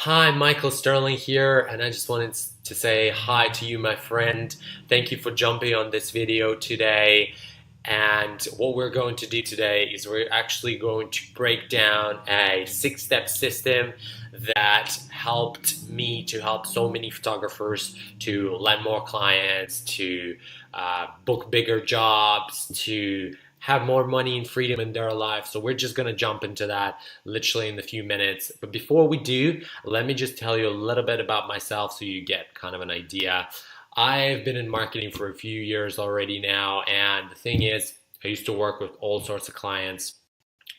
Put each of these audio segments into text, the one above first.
Hi, Michael Sterling here, and I just wanted to say hi to you, my friend. Thank you for jumping on this video today. And what we're going to do today is we're actually going to break down a six-step system that helped me to help so many photographers to land more clients, to book bigger jobs, to have more money and freedom in their life. So we're just going to jump into that literally in a few minutes. But before we do, let me just tell you a little bit about myself so you get kind of an idea. I've been in marketing for a few years already now, and the thing is, I used to work with all sorts of clients.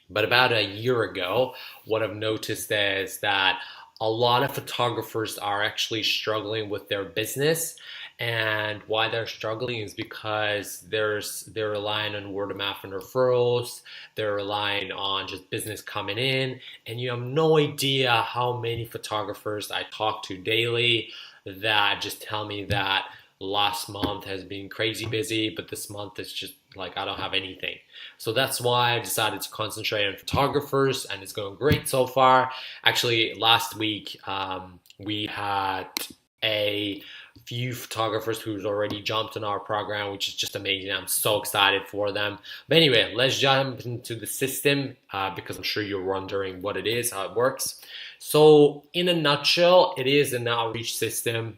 But about a year ago, what I've noticed is that a lot of photographers are actually struggling with their business. And why they're struggling is because they're relying on word of mouth and referrals. They're relying on just business coming in, and you have no idea how many photographers I talk to daily that just tell me that last month has been crazy busy, but this month is just like I don't have anything. So that's why I decided to concentrate on photographers, and it's going great so far. Actually, last week we had a few photographers who's already jumped in our program, which is just amazing. I'm so excited for them. But anyway, let's jump into the system because I'm sure you're wondering what it is, how it works. So in a nutshell, it is an outreach system.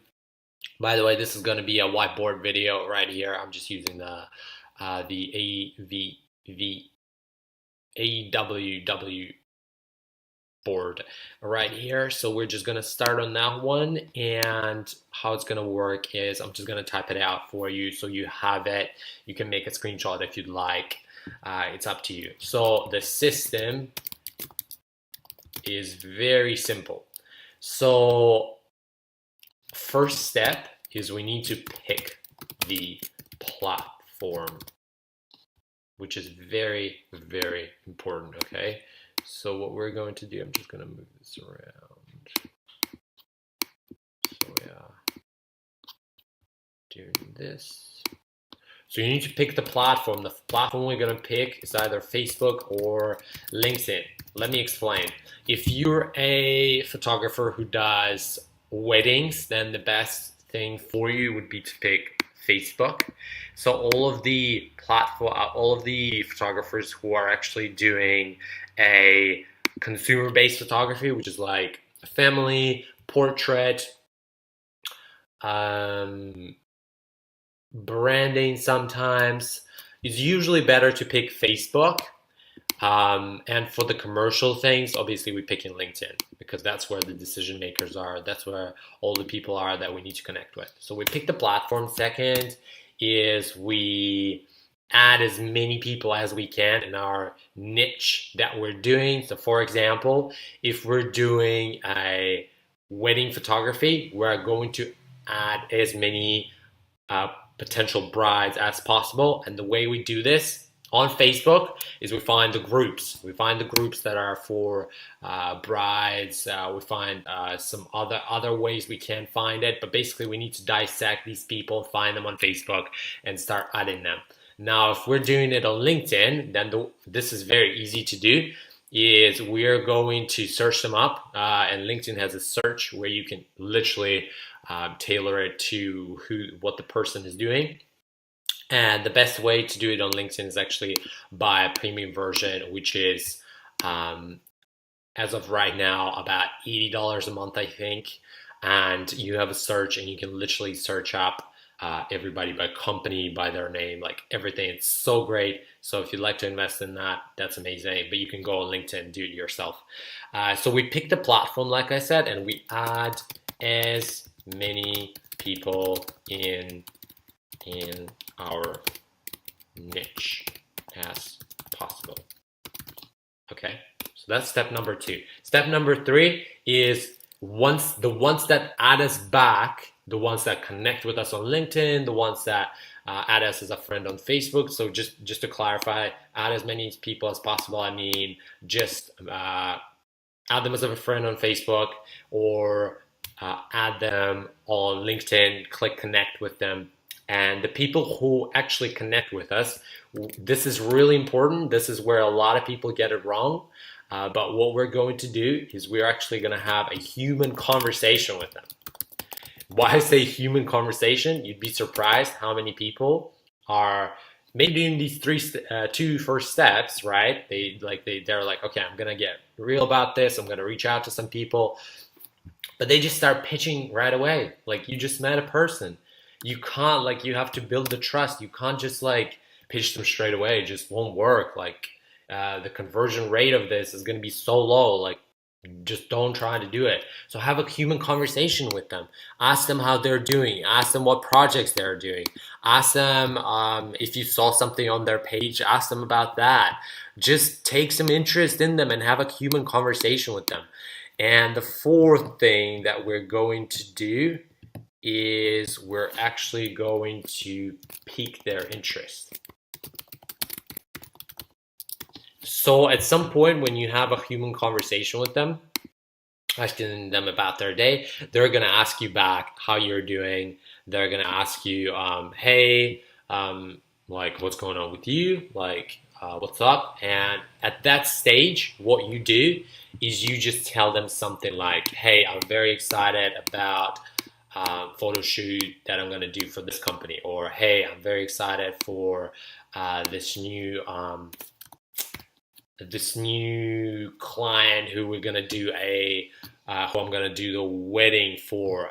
By the way, this is going to be a whiteboard video right here. I'm just using the AWW board right here. So we're just gonna start on that one, and how it's gonna work is I'm just gonna type it out for you so you have it. You can make a screenshot if you'd like. It's up to you. So the system is very simple. So first step is we need to pick the platform, which is very, very important, okay? So what we're going to do, I'm just going to move this around. So yeah, doing this. So you need to pick the platform. The platform we're going to pick is either Facebook or LinkedIn. Let me explain. If you're a photographer who does weddings, then the best thing for you would be to pick Facebook. So all of the photographers who are actually doing a consumer-based photography, which is like a family portrait, branding sometimes, it's usually better to pick Facebook. And for the commercial things, obviously we pick in LinkedIn because that's where the decision makers are. That's where all the people are that we need to connect with. So we pick the platform. Second is we add as many people as we can in our niche that we're doing. So for example, if we're doing a wedding photography, we're going to add as many potential brides as possible. And the way we do this on Facebook is we find the groups. We find the groups that are for brides. We find some other ways we can find it. But basically, we need to dissect these people, find them on Facebook, and start adding them. Now, if we're doing it on LinkedIn, then this is very easy to do. Is we're going to search them up, and LinkedIn has a search where you can literally tailor it to what the person is doing. And the best way to do it on LinkedIn is actually buy a premium version, which is, as of right now, about $80 a month, I think. And you have a search, and you can literally search up everybody by company, by their name, like everything. It's so great. So if you'd like to invest in that, that's amazing. But you can go on LinkedIn and do it yourself. So we pick the platform, like I said, and we add as many people in our niche as possible. Okay, so that's step number 2. Step number 3 is the ones that add us back, the ones that connect with us on LinkedIn, the ones that add us as a friend on Facebook. So just to clarify, add as many people as possible. I mean, just add them as a friend on Facebook, or add them on LinkedIn, click connect with them. And the people who actually connect with us, this is really important. This is where a lot of people get it wrong. But what we're going to do is we're actually going to have a human conversation with them. Why I say human conversation? You'd be surprised how many people are maybe doing these two first steps, right? They're like, okay, I'm gonna get real about this. I'm gonna reach out to some people, but they just start pitching right away. Like you just met a person. You can't like you have to build the trust. You can't just like pitch them straight away. It just won't work. Like the conversion rate of this is gonna be so low. Like just don't try to do it. So have a human conversation with them. Ask them how they're doing. Ask them what projects they're doing. Ask them if you saw something on their page. Ask them about that. Just take some interest in them and have a human conversation with them. And the fourth thing that we're going to do is we're actually going to pique their interest. So at some point when you have a human conversation with them, asking them about their day, they're going to ask you back how you're doing. They're going to ask you, hey, like what's going on with you? Like, what's up? And at that stage, what you do is you just tell them something like, hey, I'm very excited about photo shoot that I'm going to do for this company. Or, hey, I'm very excited for this new client who we're gonna do who I'm gonna do the wedding for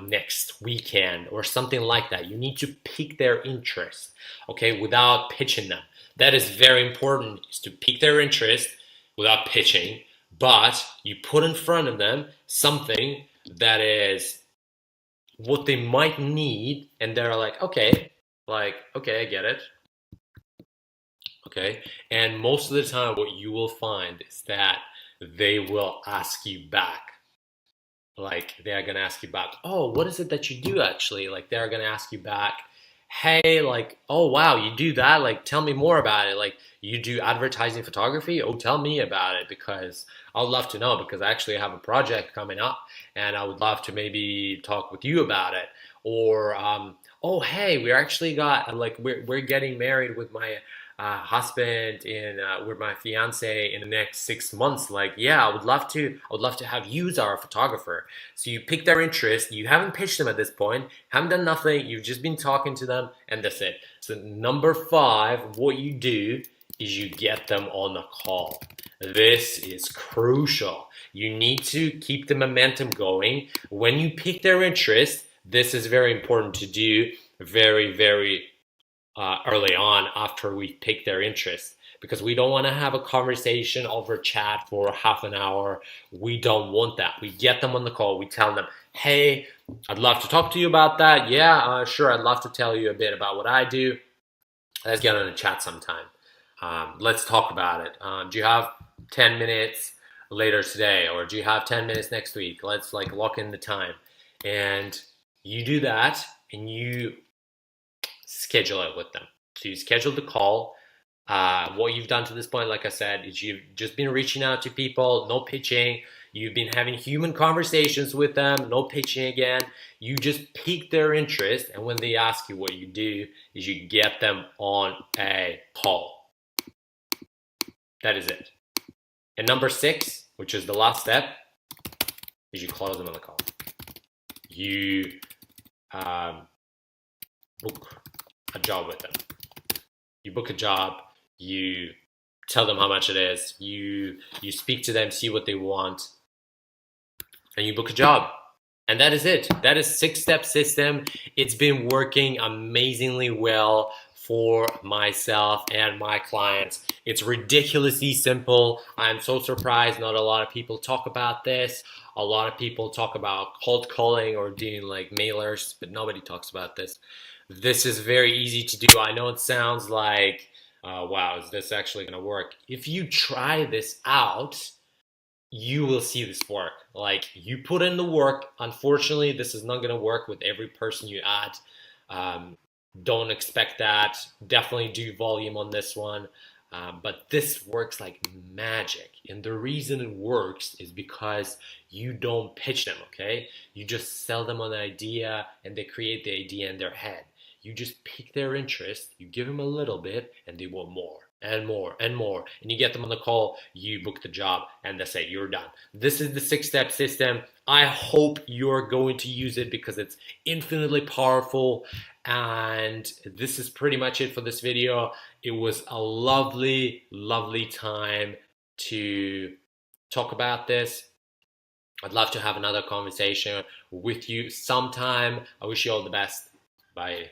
next weekend or something like that. You need to pique their interest, okay, without pitching them. That is very important, is to pique their interest without pitching, but you put in front of them something that is what they might need, and they're like, okay, I get it. Okay, and most of the time what you will find is that they will ask you back. Like they're gonna ask you back, oh, what is it that you do actually? Like they're gonna ask you back, hey, like, oh wow, you do that? Like tell me more about it. Like you do advertising photography? Oh, tell me about it because I would love to know because I actually have a project coming up and I would love to maybe talk with you about it. Or oh hey, we actually got like we're getting married with my husband in with my fiance in the next 6 months. Like yeah, I would love to have you as our photographer. So you pick their interest. You haven't pitched them at this point, haven't done nothing, you've just been talking to them, and that's it. So number 5, what you do is you get them on the call. This is crucial. You need to keep the momentum going. When you pick their interest, this is very important to do very early on after we pick their interest, because we don't want to have a conversation over chat for half an hour. We don't want that. We get them on the call. We tell them, hey, I'd love to talk to you about that. Yeah, sure. I'd love to tell you a bit about what I do. Let's get on a chat sometime. Let's talk about it. Do you have 10 minutes later today, or do you have 10 minutes next week? Let's like lock in the time. And you do that and you schedule it with them. So you schedule the call. What you've done to this point, like I said, is you've just been reaching out to people, no pitching. You've been having human conversations with them, no pitching again. You just pique their interest, and when they ask you, what you do is you get them on a call. That is it. And number 6, which is the last step, is you close them on the call. You book a job with them. You book a job, you tell them how much it is, you speak to them, see what they want, and you book a job. And that is it. That is 6-step system. It's been working amazingly well for myself and my clients. It's ridiculously simple. I'm so surprised not a lot of people talk about this. A lot of people talk about cold calling or doing like mailers, but nobody talks about this. This is very easy to do. I know it sounds like, wow, is this actually going to work? If you try this out, you will see this work. Like you put in the work. Unfortunately, this is not going to work with every person you add. Don't expect that. Definitely do volume on this one. But this works like magic. And the reason it works is because you don't pitch them, okay? You just sell them an idea and they create the idea in their head. You just pique their interest, you give them a little bit, and they want more. and more and more, and you get them on the call, you book the job, and that's it, you're done. This is the 6-step system. I hope you're going to use it because it's infinitely powerful. And this is pretty much it for this video. It was a lovely time to talk about this. I'd love to have another conversation with you sometime. I wish you all the best. Bye.